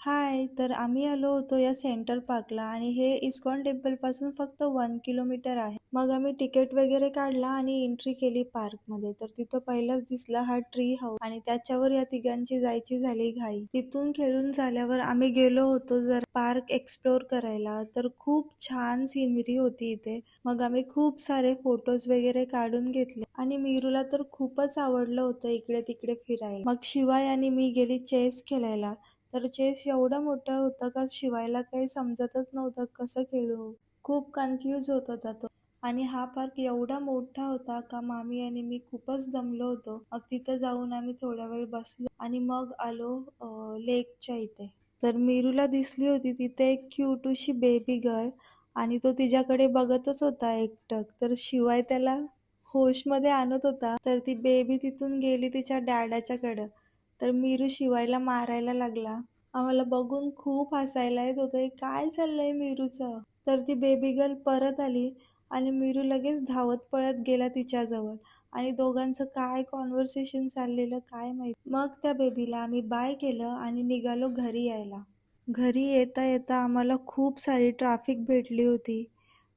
हाय! तर आम्ही आलो होतो या सेंटर पार्कला आणि हे इस्कॉन टेम्पलपासून फक्त 1 किलोमीटर आहे. मग आम्ही तिकीट वगैरे काढला आणि एंट्री केली पार्कमध्ये. तर तिथं पहिलाच दिसला हा ट्री हाऊस आणि त्याच्यावर या तिघांची जायची झाली घाई. तिथून खेळून झाल्यावर आम्ही गेलो होतो जरा पार्क एक्सप्लोर करायला. तर खूप छान सिनरी होती इथे. मग आम्ही खूप सारे फोटोज वगैरे काढून घेतले आणि मीरूला तर खूपच आवडलं होतं इकडे तिकडे फिरायला. मग शिवाय आणि मी गेली चेस खेळायला. तर चेस एवढा मोठा होता का शिवायला काही समजतच नव्हतं कसं खेळू. खूप कन्फ्यूज होत होता तो. आणि हा पार्क एवढा मोठा होता का मामी आणि मी खूपच दमलो होतो. मग तिथं जाऊन आम्ही थोडा वेळ बसलो आणि मग आलो लेकच्या इथे. तर मीरूला दिसली होती तिथे एक क्यूटूशी बेबी गर्ल आणि तो तिच्याकडे बघतच होता एकटक. तर शिवाय त्याला होशमध्ये आणत होता. तर ती बेबी तिथून गेली तिच्या डॅडाच्याकडं. तर मीरू शिवायला मारायला लागला. आम्हाला बघून खूप हसायला येत होतं. हे काय चाललंय मीरूचं? तर ती बेबी गर्ल परत आली आणि मीरू लगेच धावत पळत गेला तिच्याजवळ आणि दोघांचं काय कॉन्व्हर्सेशन चाललेलं काय माहित. मग त्या बेबीला आम्ही बाय केलं आणि निघालो घरी यायला. घरी येता येता आम्हाला खूप सारी ट्रॅफिक भेटली होती.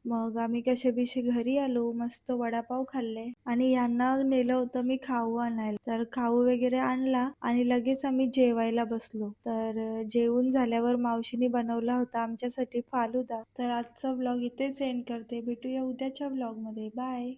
मग आम्ही कशेबशी घरी आलो, मस्त वडापाव खाल्ले आणि यांना नेलं होतं मी खाऊ आणायला. तर खाऊ वगैरे आणला आणि लगेच आम्ही जेवायला बसलो. तर जेवून झाल्यावर मावशीने बनवला होता आमच्यासाठी फालुदा. तर आजचा व्लॉग इथेच एंड करते. भेटूया उद्याच्या व्लॉगमध्ये. बाय.